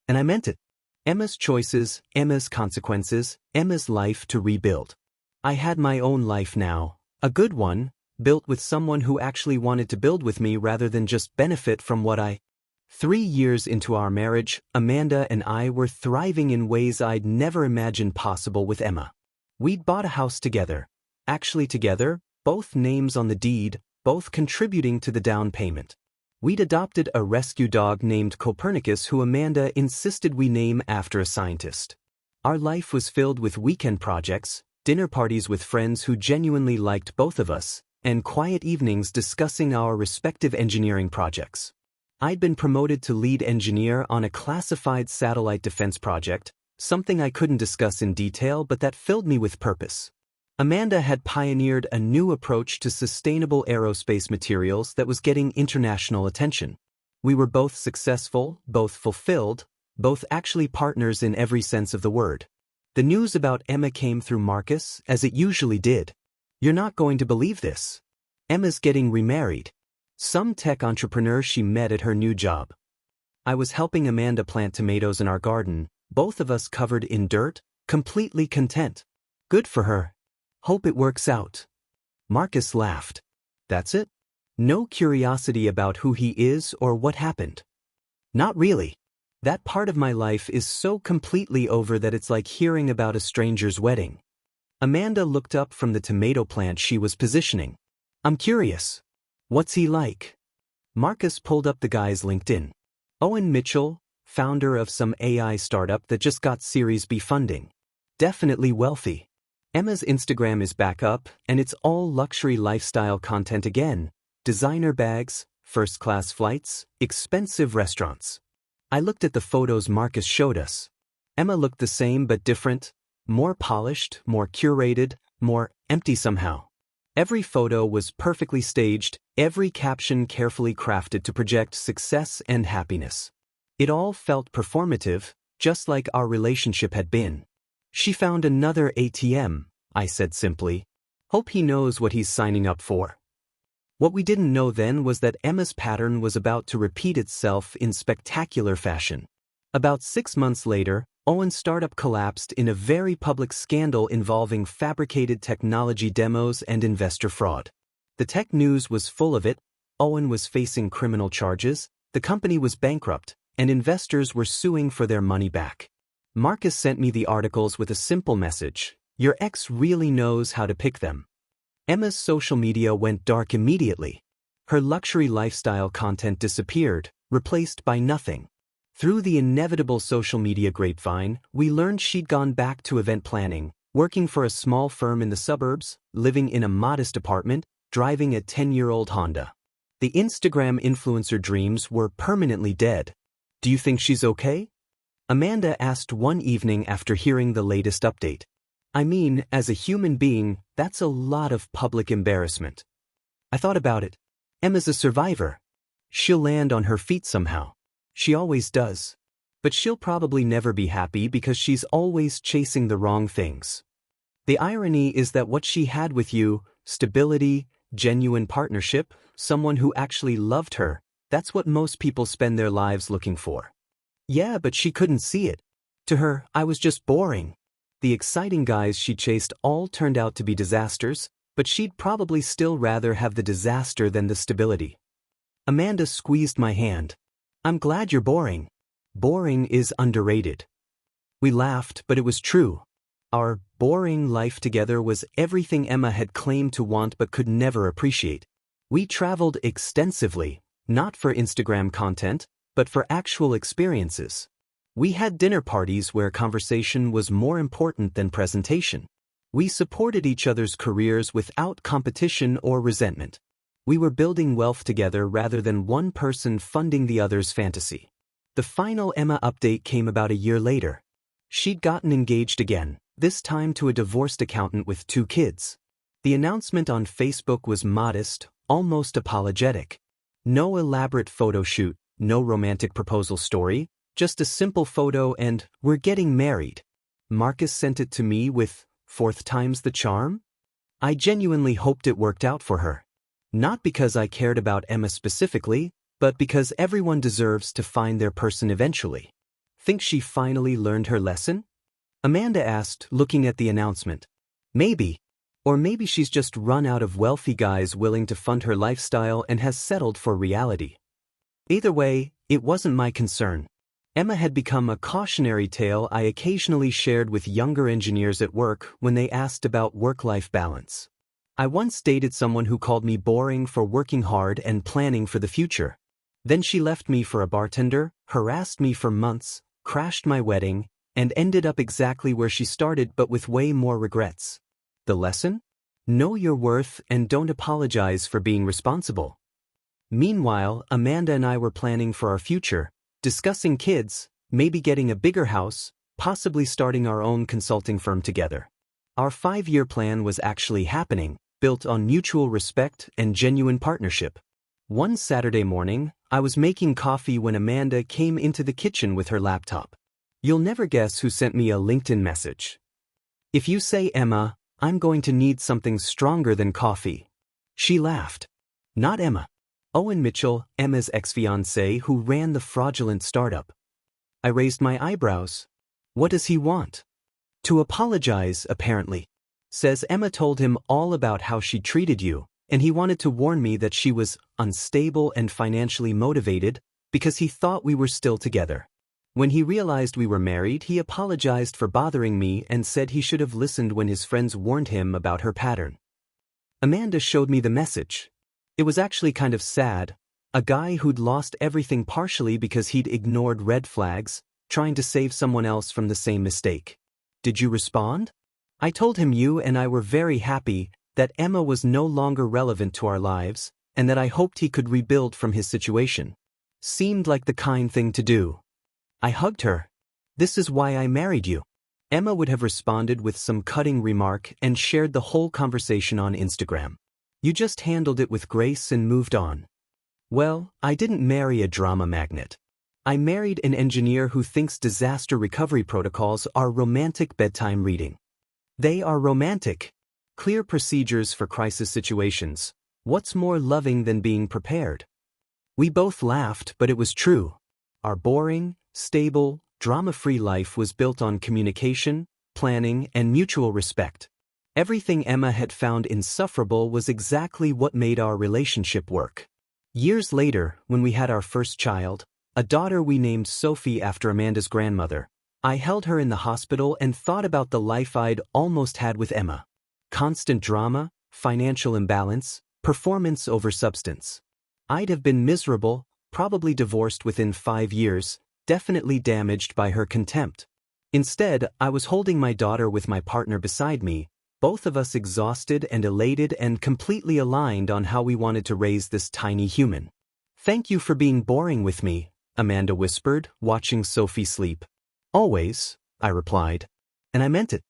And I meant it. Emma's choices, Emma's consequences, Emma's life to rebuild. I had my own life now, a good one, built with someone who actually wanted to build with me rather than just benefit from what I... 3 years into our marriage, Amanda and I were thriving in ways I'd never imagined possible with Emma. We'd bought a house together. Actually together, both names on the deed, both contributing to the down payment. We'd adopted a rescue dog named Copernicus who Amanda insisted we name after a scientist. Our life was filled with weekend projects, dinner parties with friends who genuinely liked both of us, and quiet evenings discussing our respective engineering projects. I'd been promoted to lead engineer on a classified satellite defense project, something I couldn't discuss in detail but that filled me with purpose. Amanda had pioneered a new approach to sustainable aerospace materials that was getting international attention. We were both successful, both fulfilled, both actually partners in every sense of the word. The news about Emma came through Marcus, as it usually did. You're not going to believe this. Emma's getting remarried. Some tech entrepreneur she met at her new job. I was helping Amanda plant tomatoes in our garden, both of us covered in dirt, completely content. Good for her. Hope it works out. Marcus laughed. That's it? No curiosity about who he is or what happened? Not really. That part of my life is so completely over that it's like hearing about a stranger's wedding. Amanda looked up from the tomato plant she was positioning. I'm curious. What's he like? Marcus pulled up the guy's LinkedIn. Owen Mitchell, founder of some AI startup that just got Series B funding. Definitely wealthy. Emma's Instagram is back up, and it's all luxury lifestyle content again. Designer bags, first-class flights, expensive restaurants. I looked at the photos Marcus showed us. Emma looked the same but different, more polished, more curated, more empty somehow. Every photo was perfectly staged, every caption carefully crafted to project success and happiness. It all felt performative, just like our relationship had been. She found another ATM, I said simply. Hope he knows what he's signing up for. What we didn't know then was that Emma's pattern was about to repeat itself in spectacular fashion. About 6 months later, Owen's startup collapsed in a very public scandal involving fabricated technology demos and investor fraud. The tech news was full of it. Owen was facing criminal charges, the company was bankrupt, and investors were suing for their money back. Marcus sent me the articles with a simple message. Your ex really knows how to pick them. Emma's social media went dark immediately. Her luxury lifestyle content disappeared, replaced by nothing. Through the inevitable social media grapevine, we learned she'd gone back to event planning, working for a small firm in the suburbs, living in a modest apartment, driving a 10-year-old Honda. The Instagram influencer dreams were permanently dead. Do you think she's okay? Amanda asked one evening after hearing the latest update. I mean, as a human being, that's a lot of public embarrassment. I thought about it. Emma's a survivor. She'll land on her feet somehow. She always does. But she'll probably never be happy because she's always chasing the wrong things. The irony is that what she had with you, stability, genuine partnership, someone who actually loved her, that's what most people spend their lives looking for. Yeah, but she couldn't see it. To her, I was just boring. The exciting guys she chased all turned out to be disasters, but she'd probably still rather have the disaster than the stability. Amanda squeezed my hand. I'm glad you're boring. Boring is underrated. We laughed, but it was true. Our boring life together was everything Emma had claimed to want but could never appreciate. We traveled extensively, not for Instagram content, but for actual experiences. We had dinner parties where conversation was more important than presentation. We supported each other's careers without competition or resentment. We were building wealth together rather than one person funding the other's fantasy. The final Emma update came about a year later. She'd gotten engaged again, this time to a divorced accountant with 2 kids. The announcement on Facebook was modest, almost apologetic. No elaborate photo shoot, no romantic proposal story, just a simple photo and we're getting married. Marcus sent it to me with 4th time's the charm? I genuinely hoped it worked out for her. Not because I cared about Emma specifically, but because everyone deserves to find their person eventually. Think she finally learned her lesson? Amanda asked, looking at the announcement. Maybe. Or maybe she's just run out of wealthy guys willing to fund her lifestyle and has settled for reality. Either way, it wasn't my concern. Emma had become a cautionary tale I occasionally shared with younger engineers at work when they asked about work-life balance. I once dated someone who called me boring for working hard and planning for the future. Then she left me for a bartender, harassed me for months, crashed my wedding, and ended up exactly where she started but with way more regrets. The lesson? Know your worth and don't apologize for being responsible. Meanwhile, Amanda and I were planning for our future, discussing kids, maybe getting a bigger house, possibly starting our own consulting firm together. Our 5-year plan was actually happening, built on mutual respect and genuine partnership. One Saturday morning, I was making coffee when Amanda came into the kitchen with her laptop. You'll never guess who sent me a LinkedIn message. If you say Emma, I'm going to need something stronger than coffee. She laughed. Not Emma. Owen Mitchell, Emma's ex-fiancé who ran the fraudulent startup. I raised my eyebrows. What does he want? To apologize, apparently. Says Emma told him all about how she treated you, and he wanted to warn me that she was unstable and financially motivated because he thought we were still together. When he realized we were married, he apologized for bothering me and said he should have listened when his friends warned him about her pattern. Amanda showed me the message. It was actually kind of sad. A guy who'd lost everything partially because he'd ignored red flags, trying to save someone else from the same mistake. Did you respond? I told him you and I were very happy, that Emma was no longer relevant to our lives, and that I hoped he could rebuild from his situation. Seemed like the kind thing to do. I hugged her. This is why I married you. Emma would have responded with some cutting remark and shared the whole conversation on Instagram. You just handled it with grace and moved on. Well, I didn't marry a drama magnet. I married an engineer who thinks disaster recovery protocols are romantic bedtime reading. They are romantic. Clear procedures for crisis situations. What's more loving than being prepared? We both laughed, but it was true. Our boring, stable, drama-free life was built on communication, planning, and mutual respect. Everything Emma had found insufferable was exactly what made our relationship work. Years later, when we had our first child, a daughter we named Sophie after Amanda's grandmother, I held her in the hospital and thought about the life I'd almost had with Emma. Constant drama, financial imbalance, performance over substance. I'd have been miserable, probably divorced within 5 years, definitely damaged by her contempt. Instead, I was holding my daughter with my partner beside me, both of us exhausted and elated and completely aligned on how we wanted to raise this tiny human. Thank you for being boring with me, Amanda whispered, watching Sophie sleep. Always, I replied. And I meant it.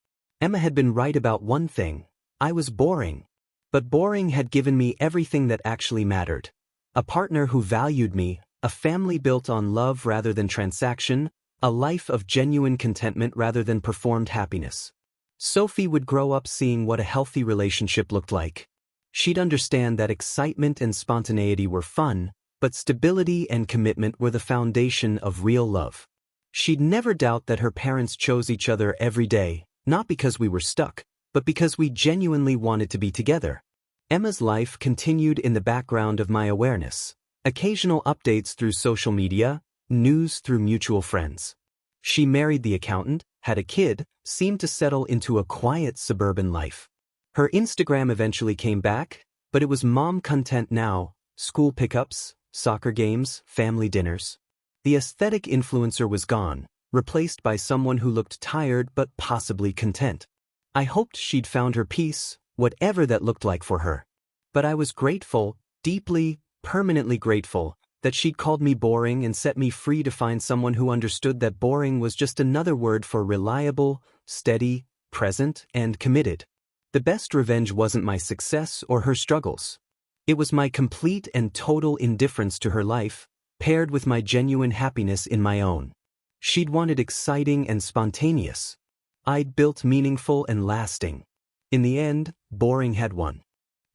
Emma had been right about one thing. I was boring. But boring had given me everything that actually mattered. A partner who valued me, a family built on love rather than transaction, a life of genuine contentment rather than performed happiness. Sophie would grow up seeing what a healthy relationship looked like. She'd understand that excitement and spontaneity were fun, but stability and commitment were the foundation of real love. She'd never doubt that her parents chose each other every day, not because we were stuck, but because we genuinely wanted to be together. Emma's life continued in the background of my awareness. Occasional updates through social media, news through mutual friends. She married the accountant, had a kid, seemed to settle into a quiet suburban life. Her Instagram eventually came back, but it was mom content now, school pickups, soccer games, family dinners. The aesthetic influencer was gone, replaced by someone who looked tired but possibly content. I hoped she'd found her peace, whatever that looked like for her. But I was grateful, deeply, permanently grateful, that she'd called me boring and set me free to find someone who understood that boring was just another word for reliable, steady, present, and committed. The best revenge wasn't my success or her struggles. It was my complete and total indifference to her life, paired with my genuine happiness in my own. She'd wanted exciting and spontaneous. I'd built meaningful and lasting. In the end, boring had won.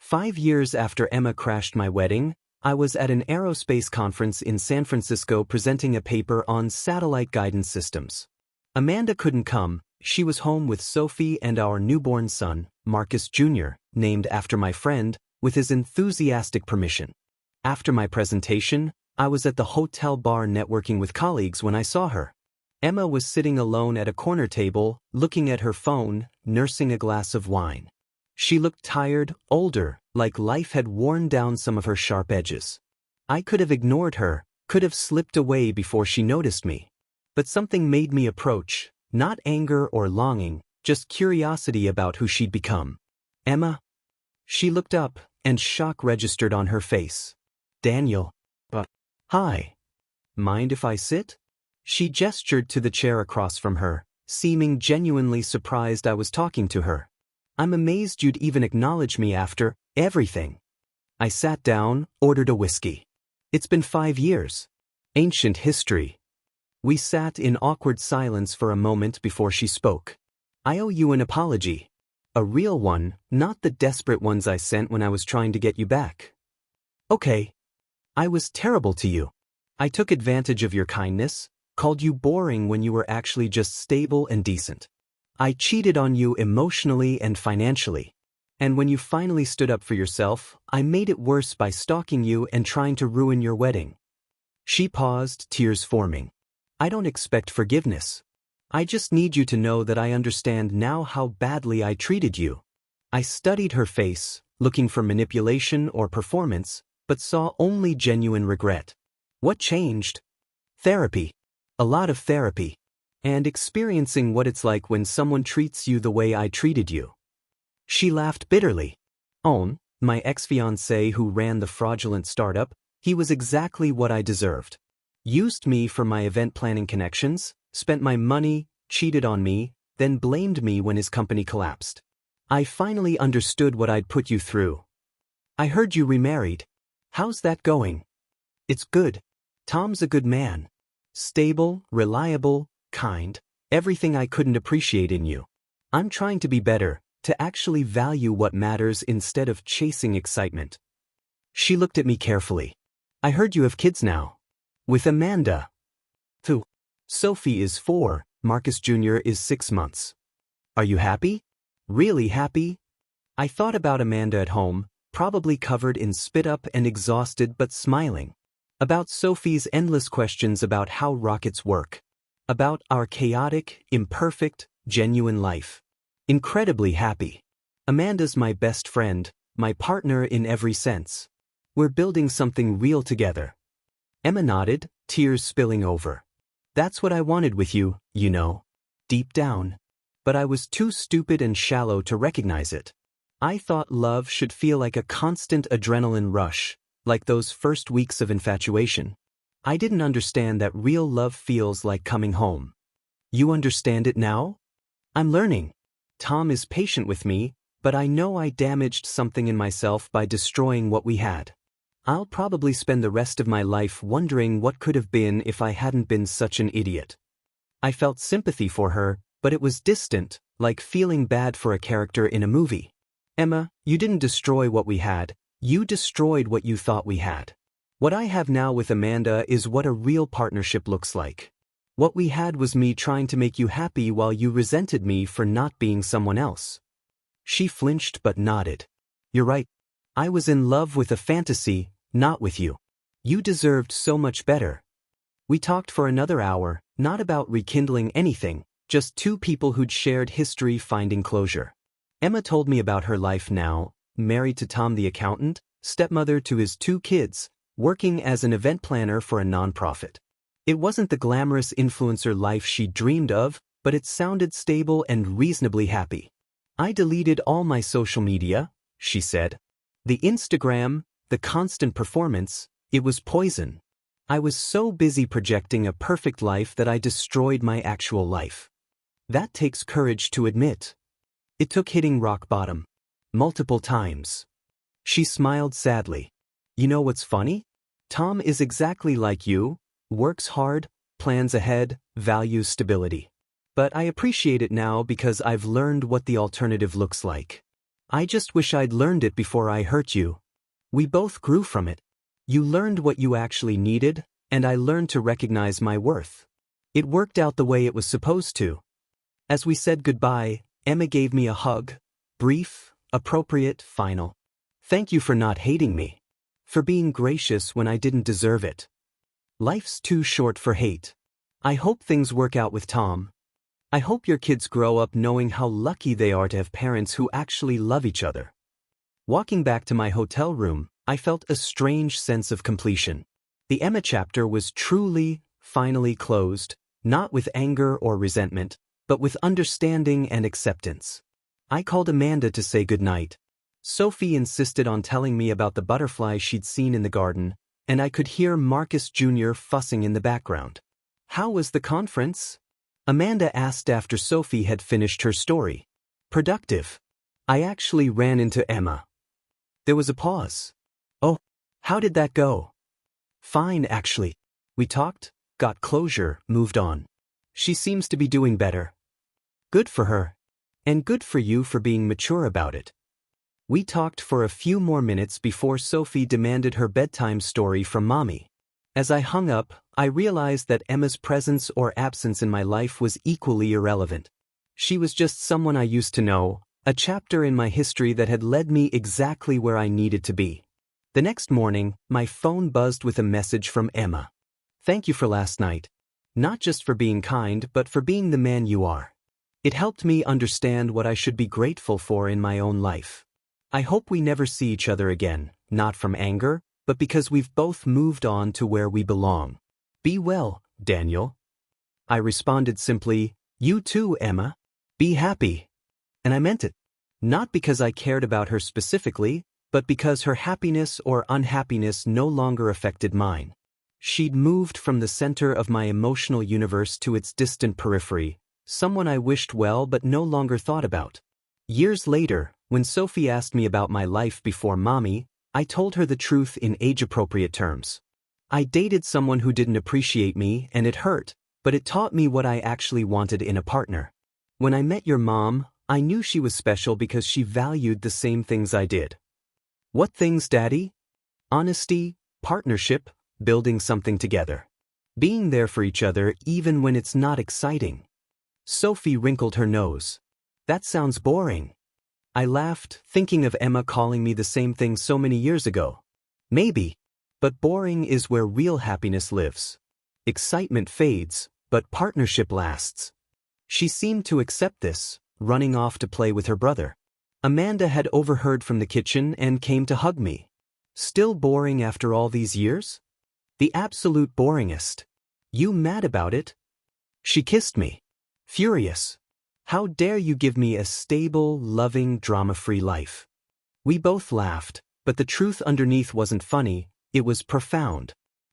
5 years after Emma crashed my wedding, I was at an aerospace conference in San Francisco presenting a paper on satellite guidance systems. Amanda couldn't come. She was home with Sophie and our newborn son, Marcus Jr., named after my friend, with his enthusiastic permission. After my presentation, I was at the hotel bar networking with colleagues when I saw her. Emma was sitting alone at a corner table, looking at her phone, nursing a glass of wine. She looked tired, older, like life had worn down some of her sharp edges. I could have ignored her, could have slipped away before she noticed me. But something made me approach, not anger or longing, just curiosity about who she'd become. Emma? She looked up, and shock registered on her face. Daniel. Hi. Mind if I sit? She gestured to the chair across from her, seeming genuinely surprised I was talking to her. I'm amazed you'd even acknowledge me after everything. I sat down, ordered a whiskey. It's been 5 years. Ancient history. We sat in awkward silence for a moment before she spoke. I owe you an apology. A real one, not the desperate ones I sent when I was trying to get you back. Okay. I was terrible to you. I took advantage of your kindness, called you boring when you were actually just stable and decent. I cheated on you emotionally and financially. And when you finally stood up for yourself, I made it worse by stalking you and trying to ruin your wedding. She paused, tears forming. I don't expect forgiveness. I just need you to know that I understand now how badly I treated you. I studied her face, looking for manipulation or performance, but saw only genuine regret. What changed? Therapy. A lot of therapy. And experiencing what it's like when someone treats you the way I treated you. She laughed bitterly. Owen, my ex-fiancé who ran the fraudulent startup, he was exactly what I deserved. Used me for my event planning connections, spent my money, cheated on me, then blamed me when his company collapsed. I finally understood what I'd put you through. I heard you remarried. How's that going? It's good. Tom's a good man. Stable, reliable, kind, everything I couldn't appreciate in you. I'm trying to be better, to actually value what matters instead of chasing excitement. She looked at me carefully. I heard you have kids now. With Amanda. 2. Sophie is 4, Marcus Jr. is 6 months. Are you happy? Really happy? I thought about Amanda at home, probably covered in spit up and exhausted but smiling. About Sophie's endless questions about how rockets work. About our chaotic, imperfect, genuine life. Incredibly happy. Amanda's my best friend, my partner in every sense. We're building something real together. Emma nodded, tears spilling over. That's what I wanted with you, you know. Deep down. But I was too stupid and shallow to recognize it. I thought love should feel like a constant adrenaline rush, like those first weeks of infatuation. I didn't understand that real love feels like coming home. You understand it now? I'm learning. Tom is patient with me, but I know I damaged something in myself by destroying what we had. I'll probably spend the rest of my life wondering what could have been if I hadn't been such an idiot. I felt sympathy for her, but it was distant, like feeling bad for a character in a movie. Emma, you didn't destroy what we had, you destroyed what you thought we had. What I have now with Amanda is what a real partnership looks like. What we had was me trying to make you happy while you resented me for not being someone else. She flinched but nodded. You're right. I was in love with a fantasy, not with you. You deserved so much better. We talked for another hour, not about rekindling anything, just two people who'd shared history finding closure. Emma told me about her life now, married to Tom the accountant, stepmother to his 2 kids, working as an event planner for a nonprofit. It wasn't the glamorous influencer life she dreamed of, but it sounded stable and reasonably happy. I deleted all my social media, she said. The Instagram, the constant performance, it was poison. I was so busy projecting a perfect life that I destroyed my actual life. That takes courage to admit. It took hitting rock bottom. Multiple times. She smiled sadly. You know what's funny? Tom is exactly like you, works hard, plans ahead, values stability. But I appreciate it now because I've learned what the alternative looks like. I just wish I'd learned it before I hurt you. We both grew from it. You learned what you actually needed, and I learned to recognize my worth. It worked out the way it was supposed to. As we said goodbye, Emma gave me a hug, brief, appropriate, final. Thank you for not hating me. For being gracious when I didn't deserve it. Life's too short for hate. I hope things work out with Tom. I hope your kids grow up knowing how lucky they are to have parents who actually love each other. Walking back to my hotel room, I felt a strange sense of completion. The Emma chapter was truly, finally closed, not with anger or resentment, but with understanding and acceptance. I called Amanda to say goodnight. Sophie insisted on telling me about the butterflies she'd seen in the garden, and I could hear Marcus Jr. fussing in the background. How was the conference? Amanda asked after Sophie had finished her story. Productive. I actually ran into Emma. There was a pause. Oh, how did that go? Fine, actually. We talked, got closure, moved on. She seems to be doing better. Good for her. And good for you for being mature about it. We talked for a few more minutes before Sophie demanded her bedtime story from Mommy. As I hung up, I realized that Emma's presence or absence in my life was equally irrelevant. She was just someone I used to know, a chapter in my history that had led me exactly where I needed to be. The next morning, my phone buzzed with a message from Emma. Thank you for last night. Not just for being kind, but for being the man you are. It helped me understand what I should be grateful for in my own life. I hope we never see each other again, not from anger, but because we've both moved on to where we belong. Be well, Daniel. I responded simply, you too, Emma. Be happy. And I meant it. Not because I cared about her specifically, but because her happiness or unhappiness no longer affected mine. She'd moved from the center of my emotional universe to its distant periphery, someone I wished well but no longer thought about. Years later, when Sophie asked me about my life before Mommy, I told her the truth in age-appropriate terms. I dated someone who didn't appreciate me, and it hurt, but it taught me what I actually wanted in a partner. When I met your mom, I knew she was special because she valued the same things I did. What things, Daddy? Honesty, partnership, building something together. Being there for each other even when it's not exciting. Sophie wrinkled her nose. That sounds boring. I laughed, thinking of Emma calling me the same thing so many years ago. Maybe, but boring is where real happiness lives. Excitement fades, but partnership lasts. She seemed to accept this, running off to play with her brother. Amanda had overheard from the kitchen and came to hug me. Still boring after all these years? The absolute boringest. You mad about it? She kissed me. Furious. How dare you give me a stable, loving, drama-free life? We both laughed, but the truth underneath wasn't funny, it was profound.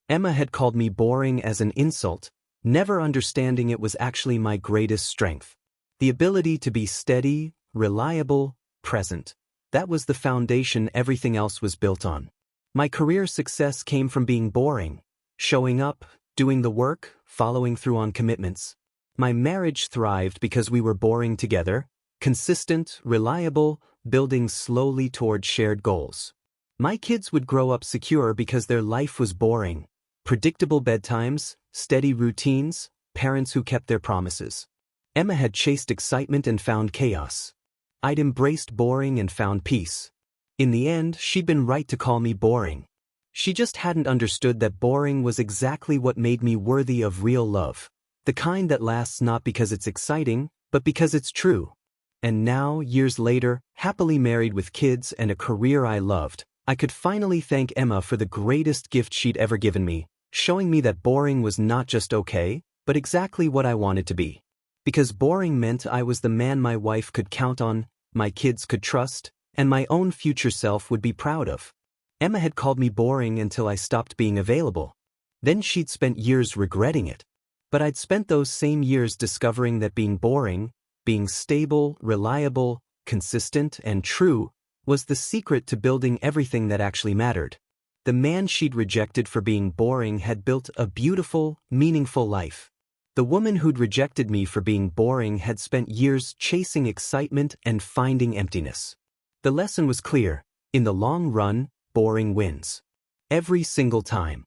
Emma had called me boring as an insult, never understanding it was actually my greatest strength. The ability to be steady, reliable, present. That was the foundation everything else was built on. My career success came from being boring, showing up, doing the work, following through on commitments. My marriage thrived because we were boring together, consistent, reliable, building slowly toward shared goals. My kids would grow up secure because their life was boring. Predictable bedtimes, steady routines, parents who kept their promises. Emma had chased excitement and found chaos. I'd embraced boring and found peace. In the end, she'd been right to call me boring. She just hadn't understood that boring was exactly what made me worthy of real love. The kind that lasts not because it's exciting, but because it's true. And now, years later, happily married with kids and a career I loved, I could finally thank Emma for the greatest gift she'd ever given me, showing me that boring was not just okay, but exactly what I wanted to be. Because boring meant I was the man my wife could count on, my kids could trust, and my own future self would be proud of. Emma had called me boring until I stopped being available. Then she'd spent years regretting it. But I'd spent those same years discovering that being boring, being stable, reliable, consistent, and true, was the secret to building everything that actually mattered. The man she'd rejected for being boring had built a beautiful, meaningful life. The woman who'd rejected me for being boring had spent years chasing excitement and finding emptiness. The lesson was clear. In the long run, boring wins. Every single time.